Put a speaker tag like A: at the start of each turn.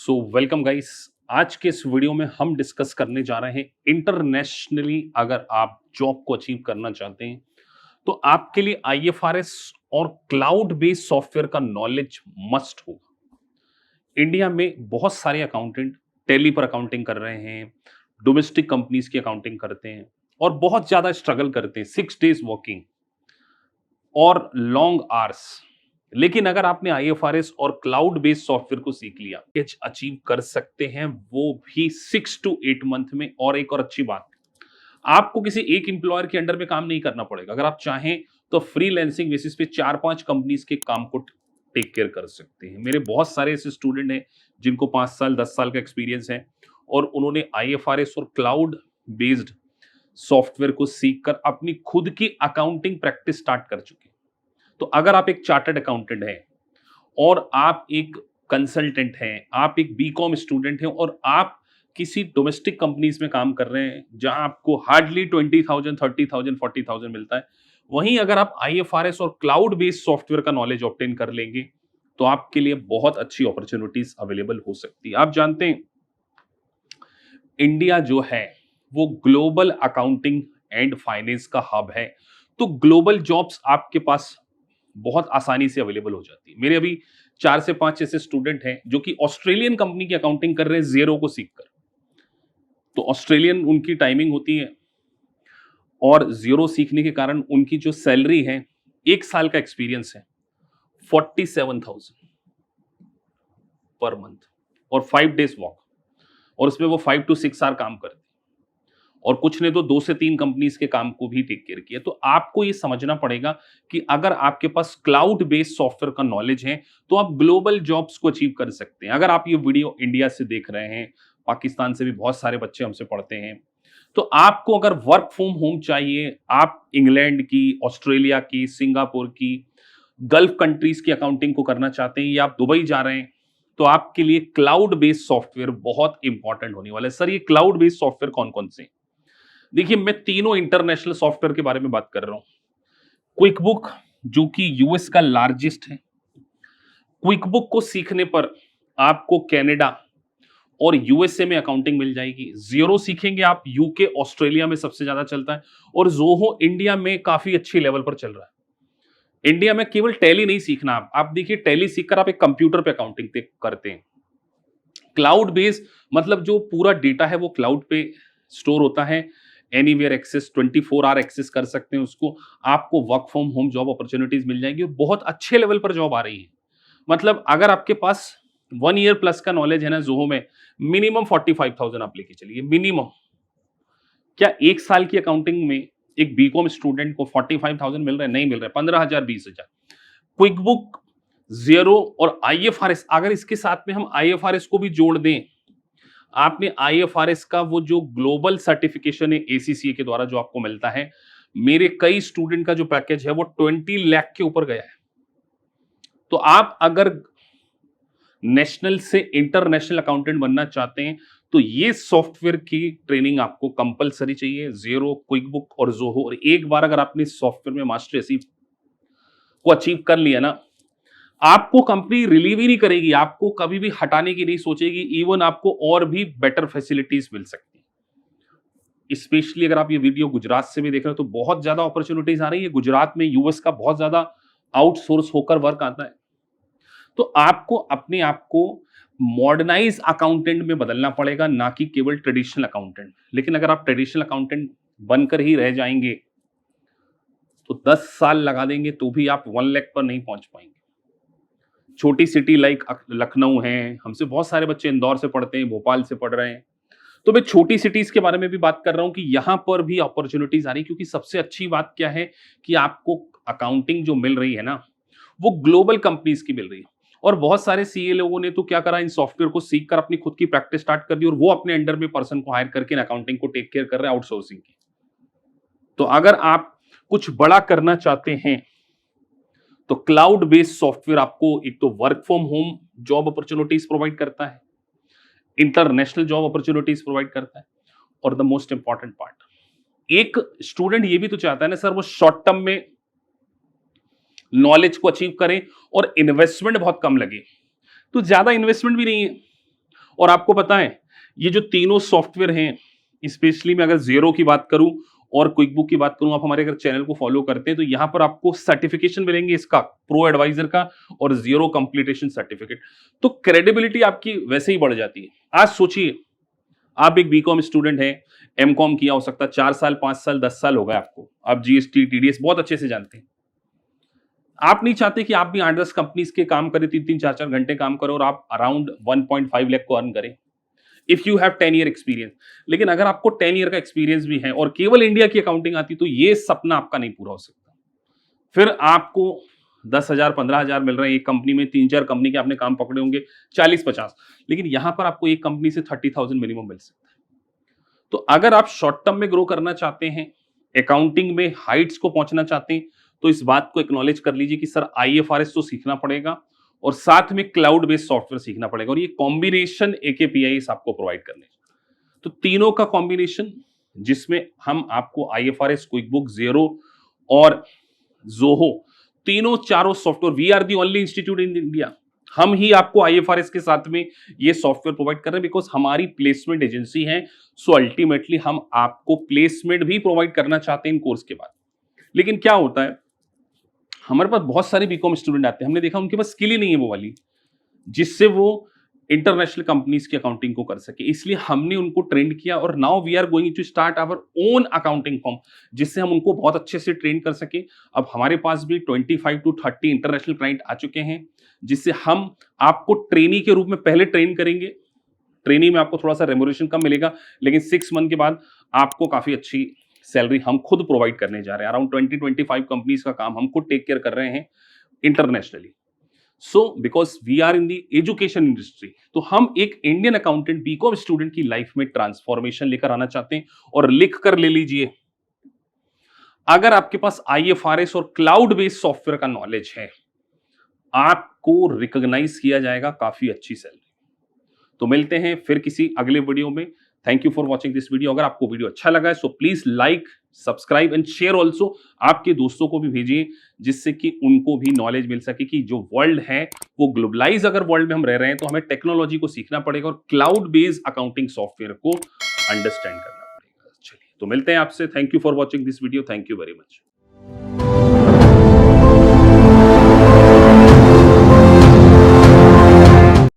A: So welcome guys. आज के इस वीडियो में हम डिस्कस करने जा रहे हैं इंटरनेशनली अगर आप जॉब को अचीव करना चाहते हैं तो आपके लिए आईएफआरएस और क्लाउड बेस्ड सॉफ्टवेयर का नॉलेज मस्ट होगा। इंडिया में बहुत सारे अकाउंटेंट टैली पर अकाउंटिंग कर रहे हैं, डोमेस्टिक कंपनीज की अकाउंटिंग करते हैं और बहुत ज्यादा स्ट्रगल करते हैं, 6 डेज वर्किंग और लॉन्ग आवर्स। लेकिन अगर आपने आईएफआरएस और क्लाउड बेस्ड सॉफ्टवेयर को सीख लिया, अचीव कर सकते हैं, वो भी 6 to 8 मंथ में। और एक और अच्छी बात, आपको किसी एक एम्प्लॉयर के अंडर में काम नहीं करना पड़ेगा। अगर आप चाहें तो फ्रीलांसिंग बेसिस पे 4-5 कंपनीज के काम को टेक केयर कर सकते हैं। मेरे बहुत सारे ऐसे स्टूडेंट हैं जिनको 5 साल 10 साल का एक्सपीरियंस है और उन्होंने आईएफआरएस और क्लाउड बेस्ड सॉफ्टवेयर को सीखकर अपनी खुद की अकाउंटिंग प्रैक्टिस स्टार्ट कर चुके हैं। तो अगर आप एक चार्टर्ड अकाउंटेंट हैं और आप एक कंसल्टेंट हैं, आप एक बीकॉम स्टूडेंट हैं और आप किसी डोमेस्टिक कंपनीज में काम कर रहे हैं जहां आपको हार्डली 20,000, 30,000, 40,000 मिलता है, वहीं अगर आप आईएफआरएस और क्लाउड बेस्ड सॉफ्टवेयर का नॉलेज ऑब्टेन कर लेंगे तो आपके लिए बहुत अच्छी अपॉर्चुनिटीज अवेलेबल हो सकती है। आप जानते हैं इंडिया जो है वो ग्लोबल अकाउंटिंग एंड फाइनेंस का हब है, तो ग्लोबल जॉब्स आपके पास बहुत आसानी से अवेलेबल हो जाती है। मेरे अभी 4 से 5 ऐसे स्टूडेंट हैं जो कि ऑस्ट्रेलियन कंपनी की अकाउंटिंग कर रहे हैं ज़ीरो को सीखकर। तो ऑस्ट्रेलियन उनकी टाइमिंग होती है और ज़ीरो सीखने के कारण उनकी जो सैलरी है, 1 साल का एक्सपीरियंस है, 47,000 पर मंथ और 5 डेज वॉक, और उसमें वो 5 to 6 आवर काम करते हैं और कुछ ने तो 2 से 3 कंपनीज के काम को भी टेक केयर किया। तो आपको ये समझना पड़ेगा कि अगर आपके पास क्लाउड बेस्ड सॉफ्टवेयर का नॉलेज है तो आप ग्लोबल जॉब्स को अचीव कर सकते हैं। अगर आप ये वीडियो इंडिया से देख रहे हैं, पाकिस्तान से भी बहुत सारे बच्चे हमसे पढ़ते हैं, तो आपको अगर वर्क फ्रॉम होम चाहिए, आप इंग्लैंड की, ऑस्ट्रेलिया की, सिंगापुर की, गल्फ कंट्रीज की अकाउंटिंग को करना चाहते हैं या आप दुबई जा रहे हैं, तो आपके लिए क्लाउड बेस्ड सॉफ्टवेयर बहुत इंपॉर्टेंट होने वाला है। सर, ये क्लाउड बेस्ड सॉफ्टवेयर कौन कौन से? देखिए, मैं तीनों इंटरनेशनल सॉफ्टवेयर के बारे में बात कर रहा हूं। क्विकबुक जो कि यूएस का लार्जेस्ट है। क्विकबुक को सीखने पर आपको कनाडा और यूएसए में अकाउंटिंग मिल जाएगी। ज़ीरो सीखेंगे आप, यूके ऑस्ट्रेलिया में सबसे ज्यादा चलता है और ज़ोहो इंडिया में काफी अच्छी लेवल पर चल रहा है। इंडिया में केवल टैली नहीं सीखना, आप देखिए टैली सीखकर आप एक कंप्यूटर पे अकाउंटिंग करते हैं। क्लाउड बेस्ड मतलब जो पूरा डेटा है वो क्लाउड पे स्टोर होता है, एनीवेयर एक्सेस, 24 आवर एक्सेस कर सकते हैं उसको। आपको work from home job opportunities मिल जाएंगी और बहुत अच्छे लेवल पर जॉब आ रही है। मतलब अगर आपके पास 1 ईयर प्लस का नॉलेज है ना ज़ोहो में, मिनिमम 45,000 आप लेके चलिए, मिनिमम। क्या 1 साल की अकाउंटिंग में एक बीकॉम स्टूडेंट को 45,000 मिल रहा है? नहीं मिल रहा है, 15,000, 20,000। क्विकबुक, ज़ीरो और आईएफआरएस, अगर इसके साथ में हम आईएफआरएस को भी जोड़ दें, आपने आईएफआरएस का वो जो ग्लोबल सर्टिफिकेशन है एसीसीए के द्वारा जो आपको मिलता है, मेरे कई स्टूडेंट का जो पैकेज है वो 20 लाख के ऊपर गया है। तो आप अगर नेशनल से इंटरनेशनल अकाउंटेंट बनना चाहते हैं तो ये सॉफ्टवेयर की ट्रेनिंग आपको कंपलसरी चाहिए। ज़ीरो, क्विकबुक और ज़ोहो। और एक बार अगर आपने सॉफ्टवेयर में मास्टरी को अचीव कर लिया ना, आपको कंपनी रिलीव ही नहीं करेगी, आपको कभी भी हटाने की नहीं सोचेगी। इवन आपको और भी बेटर फैसिलिटीज मिल सकती है। स्पेशली अगर आप ये वीडियो गुजरात से भी देख रहे हो तो बहुत ज्यादा अपॉर्चुनिटीज आ रही है। गुजरात में यूएस का बहुत ज्यादा आउटसोर्स होकर वर्क आता है। तो आपको अपने आप को मॉडर्नाइज अकाउंटेंट में बदलना पड़ेगा, ना कि केवल ट्रेडिशनल अकाउंटेंट। लेकिन अगर आप ट्रेडिशनल अकाउंटेंट बनकर ही रह जाएंगे तो 10 साल लगा देंगे तो भी आप 1 लाख पर नहीं पहुंच पाएंगे। छोटी सिटी लाइक लखनऊ है, हमसे बहुत सारे बच्चे इंदौर से पढ़ते हैं, भोपाल से पढ़ रहे हैं। तो मैं छोटी सिटीज के बारे में भी बात कर रहा हूं कि यहां पर भी अपॉर्चुनिटीज आ रही है, क्योंकि सबसे अच्छी बात क्या है कि आपको अकाउंटिंग जो मिल रही है ना, वो ग्लोबल कंपनीज की मिल रही है। और बहुत सारे सीए लोगों ने तो क्या करा, इन सॉफ्टवेयर को सीखकर अपनी खुद की प्रैक्टिस स्टार्ट कर दी और वो अपने अंडर में पर्सन को हायर करके अकाउंटिंग को टेक केयर कर रहे हैं, आउटसोर्सिंग की। तो अगर आप कुछ बड़ा करना चाहते हैं तो क्लाउड बेस्ड सॉफ्टवेयर आपको एक तो work from home job opportunities provide करता है, इंटरनेशनल जॉब अपॉर्चुनिटीज प्रोवाइड करता है, और द मोस्ट इंपॉर्टेंट पार्ट, एक स्टूडेंट ये भी तो चाहता है ना सर, वो शॉर्ट टर्म में नॉलेज को अचीव करें और इन्वेस्टमेंट बहुत कम लगे। तो ज्यादा इन्वेस्टमेंट भी नहीं है, और आपको पता है ये जो तीनों सॉफ्टवेयर हैं, स्पेशली मैं अगर ज़ीरो की बात करूं और क्विकबुक की बात करूं, आप हमारे अगर चैनल को फॉलो करते हैं तो यहां पर आपको सर्टिफिकेशन मिलेंगे इसका, प्रो एडवाइजर का और ज़ीरो कंप्लीटेशन सर्टिफिकेट। तो क्रेडिबिलिटी आपकी वैसे ही बढ़ जाती है। आज सोचिए, आप एक बीकॉम स्टूडेंट हैं, एमकॉम किया हो सकता है, 4 साल, 5 साल, 10 साल हो गए आपको, आप जीएसटी, टीडीएस बहुत अच्छे से जानते हैं। आप नहीं चाहते कि आप भी 8-10 कंपनीज के काम करें, 3-3, 4-4 घंटे काम करें और आप अराउंड 1.5 लाख को अर्न करें, if you have 10 year experience. लेकिन अगर आपको 10 ईयर का एक्सपीरियंस भी है और केवल इंडिया की अकाउंटिंग आती, तो ये सपना आपका नहीं पूरा हो सकता। फिर आपको 10,000, 15,000 मिल रहे हैं एक कंपनी में, 3-4 कंपनी के आपने काम पकड़े होंगे, 40-50, लेकिन यहां पर आपको एक कंपनी से 30,000 मिनिमम मिल सकता है। तो अगर आप शॉर्ट टर्म में ग्रो करना चाहते हैं, अकाउंटिंग में हाइट्स को पहुंचना चाहते हैं, तो इस बात को एक्नॉलेज कर लीजिए कि सर आईएफआरएस तो सीखना पड़ेगा और साथ में क्लाउड बेस्ड सॉफ्टवेयर सीखना पड़ेगा, और ये कॉम्बिनेशन एकेपीआईस आपको प्रोवाइड करने। तो तीनों का कॉम्बिनेशन, जिसमें हम आपको आईएफआरएस, क्विकबुक, ज़ीरो और ज़ोहो, तीनों चारों software, we are the only institute in India, हम ही आपको आईएफआरएस के साथ में ये सॉफ्टवेयर प्रोवाइड कर रहे हैं, बिकॉज हमारी प्लेसमेंट एजेंसी है। सो अल्टीमेटली हम आपको प्लेसमेंट भी प्रोवाइड करना चाहते हैं इन कोर्स के बाद। लेकिन क्या होता है, हमारे पास बहुत सारे बीकॉम स्टूडेंट आते हैं, हमने देखा उनके पास स्किल ही नहीं है वो वाली, जिससे वो इंटरनेशनल कंपनीज की अकाउंटिंग को कर सके। इसलिए हमने उनको ट्रेंड किया और now we are going to start our own accounting firm, जिससे हम उनको बहुत अच्छे से ट्रेन कर सके। अब हमारे पास भी 25 to 30 इंटरनेशनल क्लाइंट आ चुके हैं, जिससे हम आपको ट्रेनी के रूप में पहले ट्रेन करेंगे। ट्रेनी में आपको थोड़ा सा रेम्यूनरेशन कम मिलेगा, लेकिन 6 मंथ के बाद आपको काफी अच्छी सैलरी हम खुद प्रोवाइड करने जा रहे हैं। अराउंड 20-25 कंपनीज का काम हम खुद टेक केयर कर रहे हैं internationally. So because we are in the education industry, तो हम एक इंडियन अकाउंटेंट बीकॉम स्टूडेंट की लाइफ में ट्रांसफॉर्मेशन लेकर आना चाहते हैं। और लिख कर ले लीजिए, अगर आपके पास आईएफआरएस और क्लाउड बेस्ड सॉफ्टवेयर का नॉलेज है, आपको रिकॉग्नाइज किया जाएगा काफी अच्छी सैलरी। तो मिलते हैं फिर किसी अगले वीडियो में। Thank you for watching this video. अगर आपको वीडियो अच्छा लगा है so please like, subscribe and share also. आपके दोस्तों को भी भेजिए, जिससे कि उनको भी नॉलेज मिल सके कि जो वर्ल्ड है वो ग्लोबलाइज अगर वर्ल्ड में हम रह रहे हैं, तो हमें टेक्नोलॉजी को सीखना पड़ेगा और क्लाउड बेस्ड अकाउंटिंग सॉफ्टवेयर को अंडरस्टैंड करना पड़ेगा। चलिए, तो मिलते हैं आपसे। Thank you for watching this video. Thank you very much.